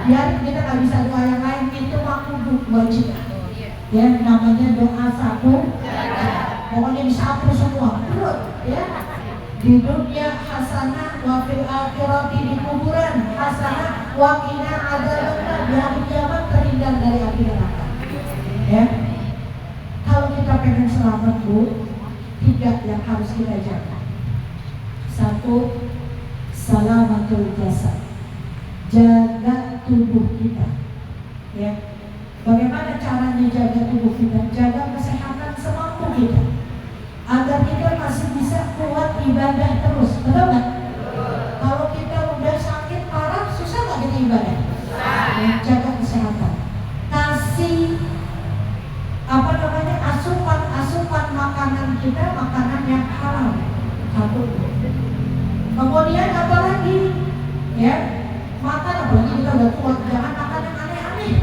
S1: Biar kita nggak bisa doa yang lain, itu makhluk wajib. Ya namanya doa satu. Pokoknya disapu semua, ya. Di dunia hasanah, wa fil akhirati, di kuburan hasanah, wa qina adzabannar, di hari kiamat terhindar dari api neraka. Ya. Kalau kita pengen selamat, Bu, 3 yang harus kita jaga. 1, salamatul jasad. Jaga tubuh kita. Ya. Bagaimana caranya jaga tubuh kita? Jaga kesehatan semampu kita, agar kita masih bisa kuat ibadah terus, betul nggak? Kalau kita udah sakit parah, susah nggak kita ibadah? Ya, jaga kesehatan, kasih asupan makanan kita, makanan yang halal. 1. Kemudian apa lagi? Ya, makan, apalagi kita udah tua, jangan makan yang aneh-aneh.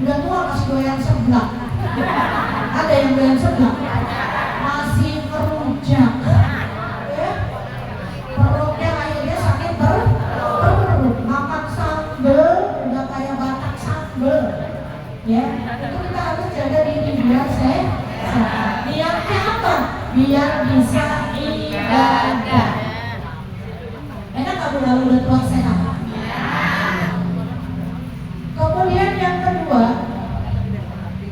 S1: Udah tua masih doyan seblak. Ada yang doyan seblak? Masih merujak, ya. Perutnya akhirnya sakit perut. Makan sambel udah kayak Batak sambel, ya. Itu kita harus jaga diri biar sehat. Niatnya apa? Biar bisa ibadah. Enak nggak Bu kalau udah tua sehat? Kemudian yang kedua,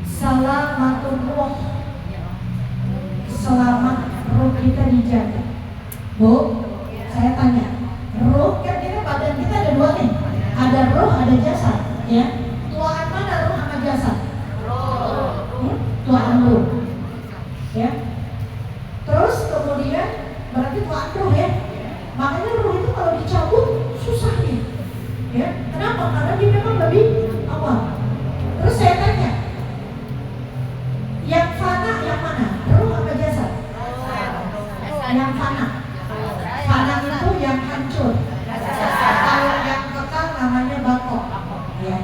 S1: salamatul ruh. Selamat ruh kita dijaga. Bu, saya tanya, ruh kan kita, badan kita ada 2 nih. Ada ruh, ada jasad, ya. Tuaan mana ruh sama jasad? Tuaan ruh. Ya. Terus kemudian berarti tuaan ruh, ya. Makanya ruh itu kalau dicabut susah nih. Ya. Kenapa? Karena dia memang lebih awal. Terus saya tanya, yang fana yang mana? Ruh apa jasad? Yang fana. Fana itu yang hancur. Kalau yang kekal namanya bakok. Ya.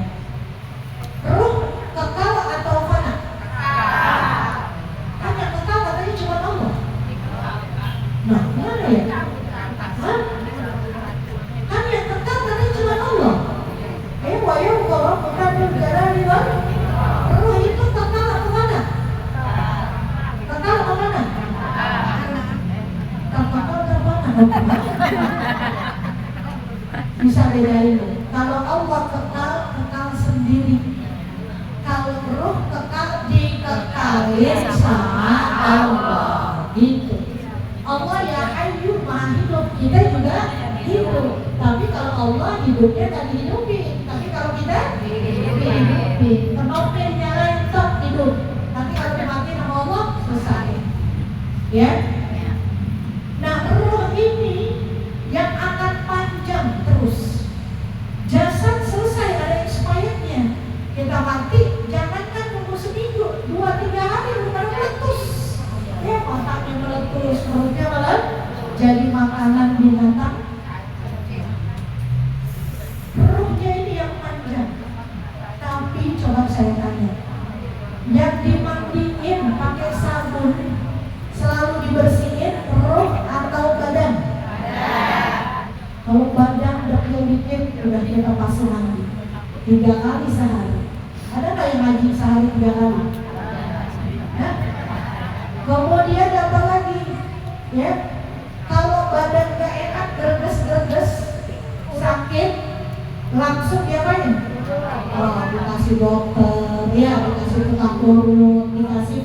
S1: Ruh kekal atau fana? Kan yang kekal katanya cuma Allah. Nah, mana ya? Hah? Kan yang kekal katanya cuma Allah. Wayo kalau bukan berjalan di luar, ruh itu kekal atau mana? Kekal atau mana? Kekal atau mana? Bisa bedain. Kalau Allah kekal, kekal sendiri. Kalau ruh kekal, dikekalin sama Allah. Gitu. Allah ya Hayyu Maha hidup, kita juga hidup. Tapi kalau Allah hidupnya tak dihidupin. Tapi kalau kita hidupin, tempatnya dinyalain tetap hidup. Tapi kalau mati sama Allah selesai. Ya. Nah, ruh ini yang akan panjang terus. Jasad selesai, ada expirednya. Kita mati, jangankan nunggu seminggu, 2-3 hari udah meletus. Ya, otaknya meletus, perutnya meletus, jadi makanan binatang ke pasir mandi 3 kali sehari. Ada nggak yang ngaji sehari 3 kali? Hah? Kemudian apa lagi? Ya, kalau badan nggak enak, gerges, sakit, langsung diapain? Oh, dikasih dokter, ya, dikasih tukang urut, dikasih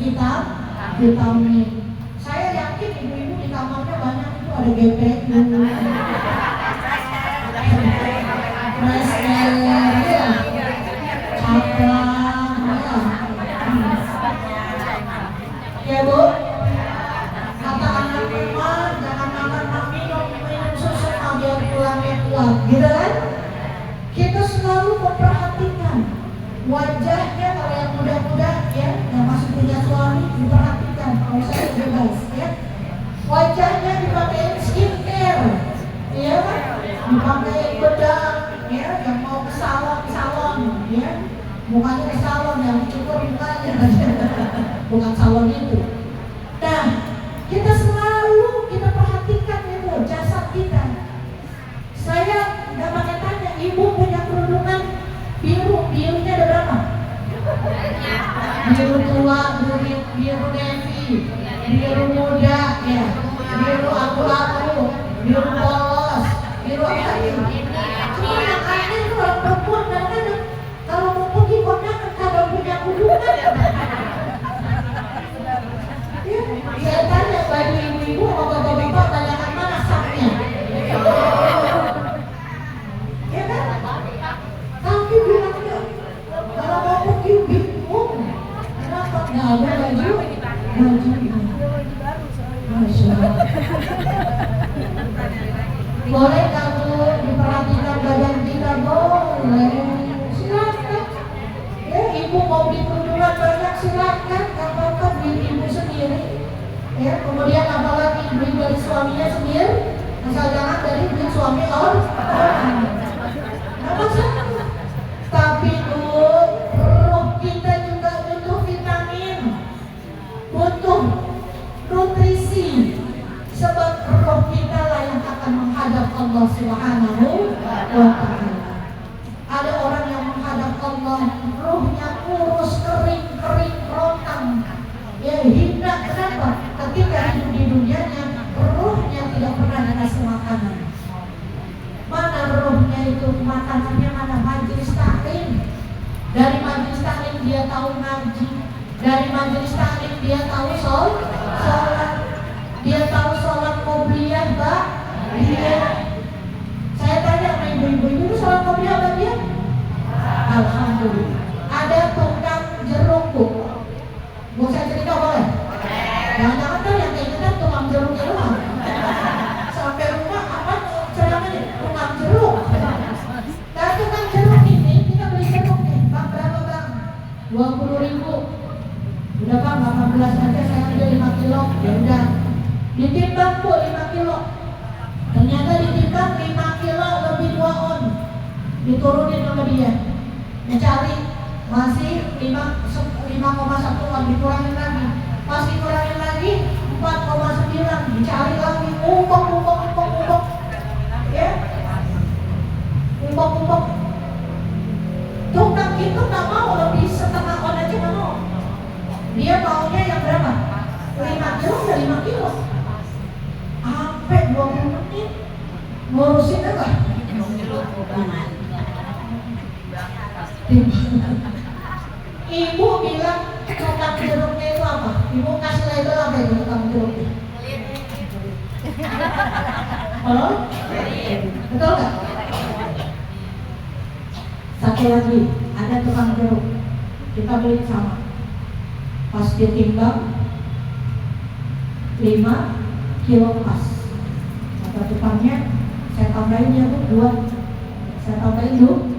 S1: vitamin. Saya yakin ibu-ibu di kamarnya banyak itu ada GPU, Masker, ya, cabang, ya Bu. Kata anak rumah, jangan makan minum susu biar tulangnya kuat, gitu kan? Kita selalu memperhatikan wajahnya. Kalau yang muda-muda ya, yang masih punya suami, diperhatikan. Kalau saya bebas ya, wajahnya dipakai skincare, ya kan? Dipakai bedak, ya, yang mau ke salon, ya, mukanya ke salon, yang dicukur mukanya, bukan salon itu. Nah, kita selalu kita perhatikan itu jasad kita. Saya nggak pakai tanya, ibu punya kerudungan birunya ada berapa? Biru tua, biru navy, biru muda, ya, biru abu-abu, biru polos, biru apa ini? Cuma yang aneh itu orang perempuan kadang-kadang kalau mau pergi kondangan kalau punya kerudungan. Ya, saya tanya baju ibu-ibu sama bapak-bapak, tanyakan mana saknya? Ya kan? Tapi bilangnya kalau mau pergi bingung. Kenapa? Nggak ada baju. Masya Allah. Boleh kamu diperhatikan badan kita? Boleh. Silakan. Ya, ibu mau beli kerudungan banyak silakan. Nggak apa-apa, beli ibu sendiri. Ya, kemudian apalagi beli dari suaminya sendiri. Asal jangan dari beli suami orang. Nggak masalah. Tapi roh kita juga butuh vitamin, butuh nutrisi. Sebab roh kita lah yang akan menghadap Allah Subhanahu wa Ta'ala. Ada orang yang menghadap Allah, rohnya kurus, kering, rontang, ya hina. Kenapa? Ketika hidup di dunianya, rohnya tidak pernah dikasih makanan. Mana rohnya itu? Makanannya mana? Majelis taklim. Dari majelis taklim dia tahu ngaji. Dari majelis taklim dia tahu sholat. Dia tahu sholat qobliyah, Mbak. Dia. Saya tanya sama ibu-ibu, itu sholat qobliyah apa dia? Alhamdulillah. Ada tukang jeruk, Bu. Mau saya cerita boleh? Jangan-jangan kan yang kayak kita tukang jeruknya doang. Sampai rumah apa ceramahnya? Tukang jeruk. Nah, tukang jeruk ini kita beli jeruk nih. Bang, berapa bang? 20.000. Udah bang, 18 aja saya ambil 5 kilo. Ya udah. Ditimbang Bu 5 kilo. Ternyata ditimbang 5 kilo lebih 2 on. Diturunin sama dia. Mencari masih 5,1 on, dikurangin lagi. Pas dikurangin lagi 4,9, dicari lagi, umpok. Ya. Umpok. Tukang itu nggak mau lebih setengah on aja nggak mau. Dia maunya yang berapa? 5 kilo udah 5 kilo. Sampai 20 menit ngurusin apa? Ibu bilang tukang jeruknya itu apa? Ibu kasih label apa itu tukang jeruknya? Oh? Betul nggak? Satu lagi, ada tukang jeruk. Kita beli sama. Pas ditimbang 5 kilo pas. Kata tukangnya, saya tambahin ya Bu, 2. Saya tambahin dulu.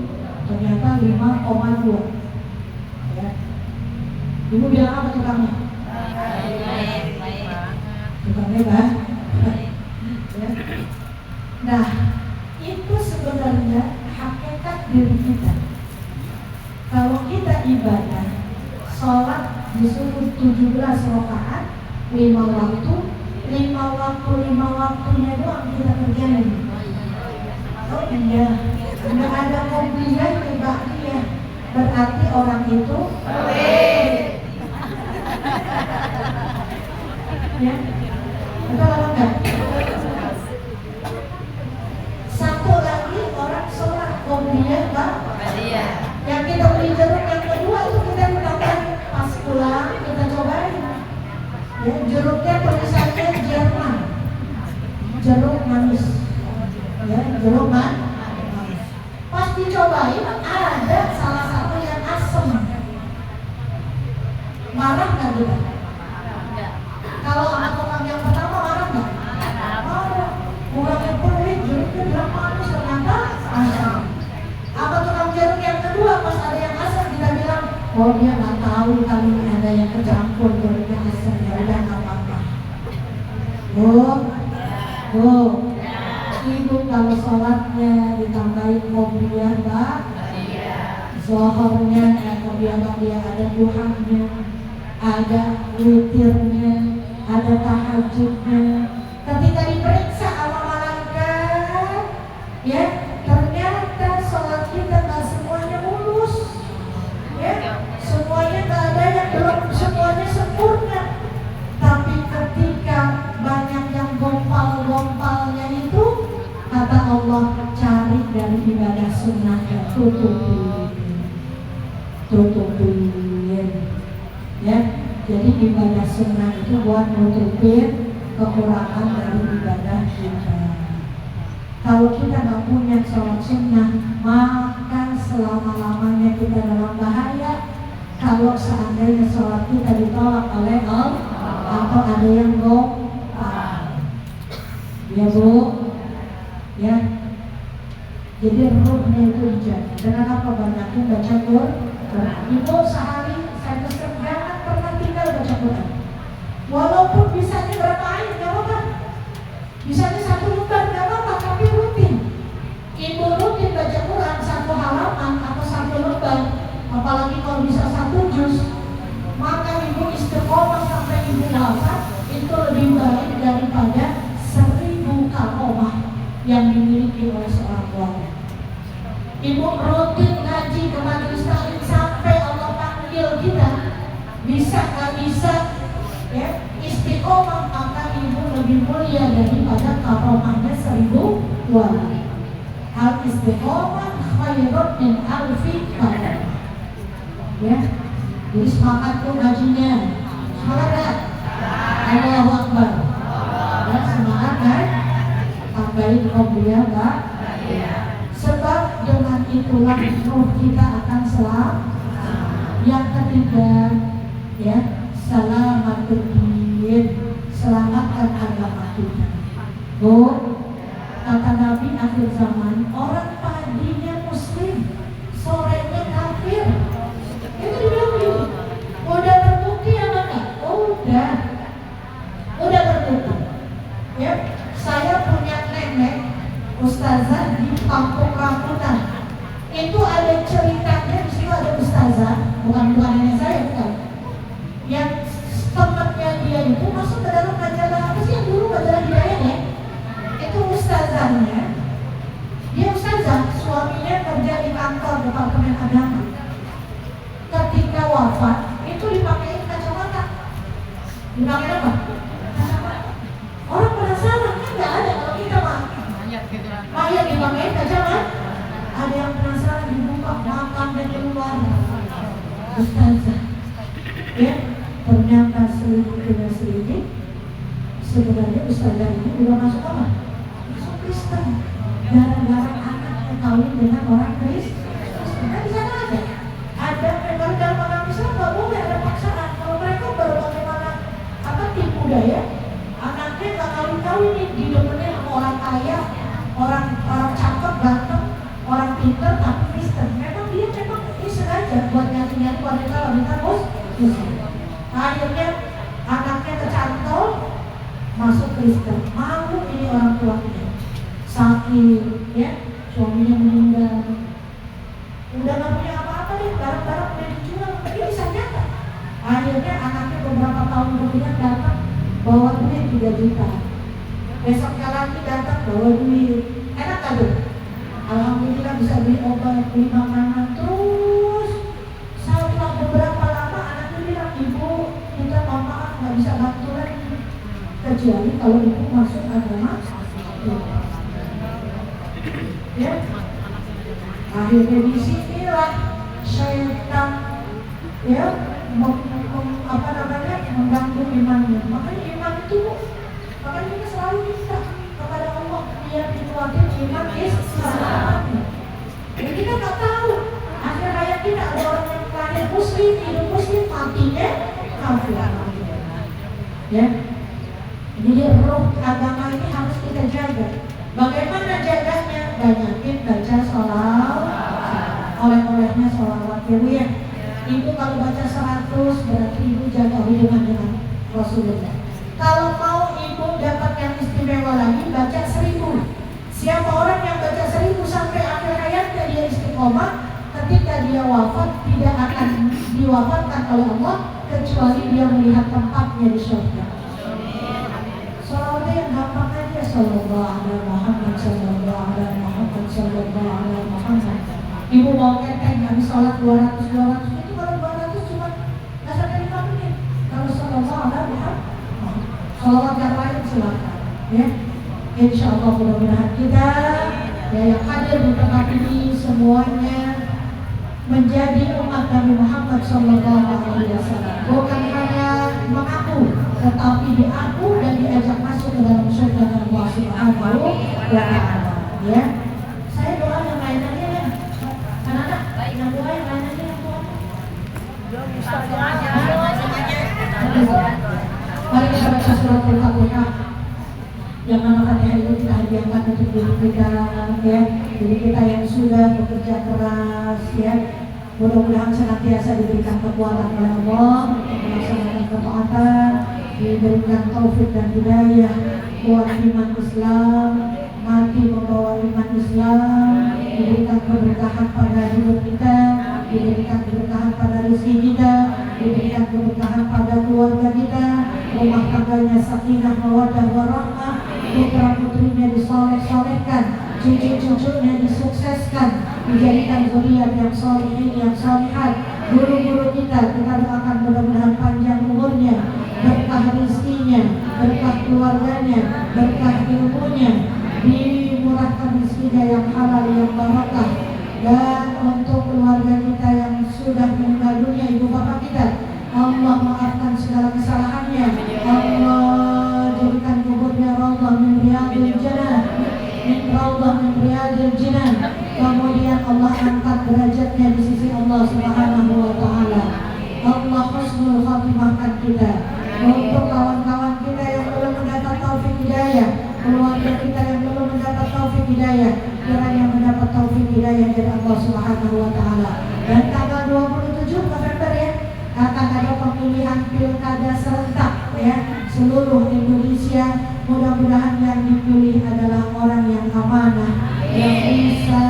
S1: Ternyata 5,2. Ya. Ibu bilang apa tukangnya? Tukangnya baik. Ya. Nah, itu sebenarnya hakikat diri kita. Kalau kita ibadah, sholat disuruh 17 rakaat, 5 waktu, 5 waktunya doang kita kerjain. Oh iya. Nggak ada kopiah di bakliah, berarti orang itu ya, betul apa enggak? Satu lagi orang sholat kopiah bak.
S2: Iya.
S1: Yang kita beli jeruk yang kedua itu kita ditambahin pas pulang kita cobain. Ya, jeruknya tulisannya Jerman, jeruk manis. Ya, jeruk manis. Pas dicobain ada salah satu yang asem. Marah nggak kita? Kalau sama tukang yang pertama marah nggak? Marah. Orangnya pelit, jeruknya bilang manis ternyata asam. Apa tukang jeruk yang kedua pas ada yang asam kita bilang, oh dia nggak tahu kali ini ada yang kecampur jeruknya asam, ya udah nggak apa-apa. Ibu kalau sholatnya ditambahin kopiah bak, zohornya kopiah dia ada duhanya, ada witirnya, ada tahajudnya. Ketika diperiksa sama malaikat, ya ternyata sholat kita nggak semuanya mulus, ya semuanya nggak ada yang belum semuanya sempurna. Tapi ketika banyak yang gompal-gompalnya itu, kata Allah, cari dari ibadah sunnahnya, tutupin, ya. Jadi ibadah sunnah itu buat nutupin kekurangan dari ibadah kita. Kalau kita nggak punya sholat sunnah, maka selama-lamanya kita dalam bahaya. Kalau seandainya sholat kita ditolak oleh Allah atau ada yang gompal, ya Bu, ya. Jadi ruhnya itu dijaga. Dengan apa? Banyakin baca Quran. Ibu sehari saya pesan jangan pernah tinggal baca Quran. Walaupun bisanya berapa ayat nggak apa-apa, bisanya 1 lembar nggak apa-apa, tapi rutin. Ibu rutin baca Quran 1 halaman atau 1 lembar, apalagi kalau bisa 1 juz, maka ibu istiqomah sampai ibu wafat itu lebih baik daripada 1000 karomah yang dimiliki oleh seorang wanita. Ibu rutin ngaji ke majelis taklim sampai Allah panggil kita, bisa nggak bisa, ya istiqomah, maka ibu lebih mulia daripada karomahnya 1000 wanita. Al istiqomah khairun min alfi karomah. Ya, jadi semangat tuh ngajinya, semangat kan? Allahu Akbar. Ya, semangat kan? Tambahin kopiah Mbak. Sebab dengan itulah ruh kita akan selamat. Yang ketiga, ya, salamatul din, selamatkan agama kita. Bu, kata Nabi akhir zaman, orang paginya muslim, sorenya kafir. Itu dibilang gitu. Udah terbukti apa enggak? Udah terbukti. Ya, saya punya nenek ustazah di Kampung Rambutan. Itu ada ceritanya, di situ ada ustazah, bukan nenek saya, bukan. Yang temannya dia itu masuk ke dalam majalah apa sih yang dulu majalah Hidayah ya? Itu ustazahnya. Dia ustazah, suaminya kerja di kantor Departemen Agama. Ketika wafat itu dipakai kacamata. Dipakai apa? Kacamata. Orang penasaran kan nggak ada kalau kita mah. Mayat dipakai kacamata. Ada yang penasaran dibuka makan dan keluar. Ustazah. Ya, ternyata selidiki sebenarnya ustazah ini udah masuk apa? Masuk Kristen. Gara-gara anaknya kawin dengan orang Kristen. Kan di sana ada memang dalam agama Islam nggak boleh ada paksaan. Kalau mereka bagaimana tipu daya, anaknya nggak kawin nih, didemenin sama orang kaya, orang cakep ganteng, orang pinter tapi Kristen. Memang dia ini sengaja buat nyari wanita bos. Akhirnya anaknya kecantol masuk Kristen. Malu ini orang tuanya, sakit, ya suaminya meninggal. Udah gak punya apa-apa deh, barang-barang udah dijual, tapi bisa nyata. Akhirnya anaknya beberapa tahun kemudian datang bawa duit 3 juta. Besoknya lagi datang bawa duit. Enak gak tuh? Alhamdulillah bisa makanan terus. Setelah beberapa lama anaknya bilang, ibu kita mohon maaf nggak bisa bantu lagi, kecuali kalau ibu masuk agama ya. Akhirnya di sinilah syaitan ya mengganggu imannya. Makanya iman itu, makanya kita selalu minta kepada Allah biar dikuatin iman Islam. Jadi kita nggak tahu akhir hayat kita ada orang yang lahir muslim, hidup muslim, matinya kafir. Ya, jadi roh agama ini harus kita jaga. Bagaimana jaganya? Banyakin baca sholawat. Oleh-olehnya sholawat ya. Ibu kalau baca 100 berarti ibu jaga hubungan dengan Rasulullah. Kalau mau ibu dapat yang istimewa lagi, baca 1000. Siapa orang yang baca 1000 sampai akhir hayatnya dia istiqomah, ketika dia wafat tidak akan diwafatkan oleh Allah kecuali dia melihat tempatnya di surga. Sholawatnya yang gampang aja, sallallahu alaihi Muhammad, sallallahu alaihi Muhammad, sallallahu alaihi Muhammad. Ibu mau keteng habis sholat 200 itu, kalau 200 cuma nggak sampai 5 menit. Kalau sallallahu alaihi Muhammad, sholawat yang lain silakan ya. Insya Allah mudah-mudahan kita ya yang hadir di tempat ini semuanya menjadi umat Nabi Muhammad SAW. Bukan hanya mengaku, tetapi diaku dan diajak masuk ke dalam surga Allah Subhanahu wa Ta'ala. Ya, saya doa yang lain aja ya. Anak-anak, yang doa yang lain aja yang Tuhan. Mari kita baca surat Al-Fatihah. Yang namanya itu kita hadiahkan untuk diri kita ya, diri kita yang sudah bekerja keras ya, mudah-mudahan senantiasa diberikan kekuatan oleh Allah melaksanakan ketaatan, diberikan taufik dan hidayah buat iman Islam, mati membawa iman Islam, diberikan keberkahan pada hidup kita, diberikan keberkahan pada rezeki kita, diberikan keberkahan pada keluarga kita, rumah tangganya sakinah mawaddah warahmah, putra putrinya disoleh-solehkan, cucu-cucunya disukseskan, dijadikan zuriat yang solihin, yang solihat. Guru-guru kita doakan mudah-mudahan panjang umurnya, berkah rezekinya, berkah keluarganya, berkah ilmunya, dimurahkan rezekinya yang halal, yang barakah. Dan untuk keluarga kita yang sudah meninggal dunia, ibu bapak kita, Allah maafkan segala kesalahannya, Allah jadikan kuburnya raudhah min riyadil jannah, min raudhah min riyadil jannah. Kemudian Allah angkat derajatnya di sisi Allah Subhanahu wa Ta'ala. Allah husnul khatimahkan kita. Untuk kawan-kawan kita yang belum mendapat taufik hidayah, keluarga kita yang belum mendapat taufik hidayah, kiranya mendapat taufik hidayah dari Allah Subhanahu wa Ta'ala. Dan tanggal 27 November ya, akan ada pemilihan pilkada serentak ya, seluruh Indonesia. Mudah-mudahan yang dipilih adalah orang yang amanah, yang bisa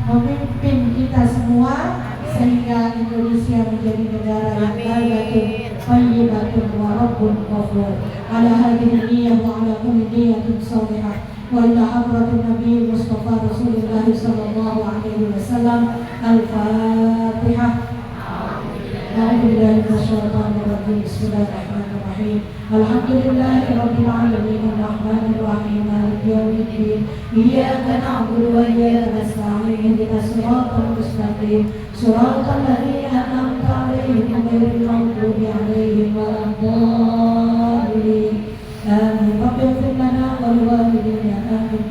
S1: memimpin kita semua sehingga Indonesia menjadi negara yang baldatun thayyibatun wa rabbun ghafur. Ala hadhihi niyyah wa ala kulli niyyatin shalihah. Wa ila hadratin Nabi Mustafa Rasulullah sallallahu alaihi wasallam. Al-Fatihah. A'udzubillahi minasyaitonir rajim. Bismillahirrahmanirrahim. Alhamdulillahirabbil alamin arrahmanir rahim maliki yaumiddin. Iyyaka na'budu wa iyyaka nasta'in. Ihdinas siratal mustaqim. Siratal ladzina an'amta 'alaihim ghairil maghdubi 'alaihim waladdallin. Amin. Rabbighfir lana wa liwalidayna. Amin.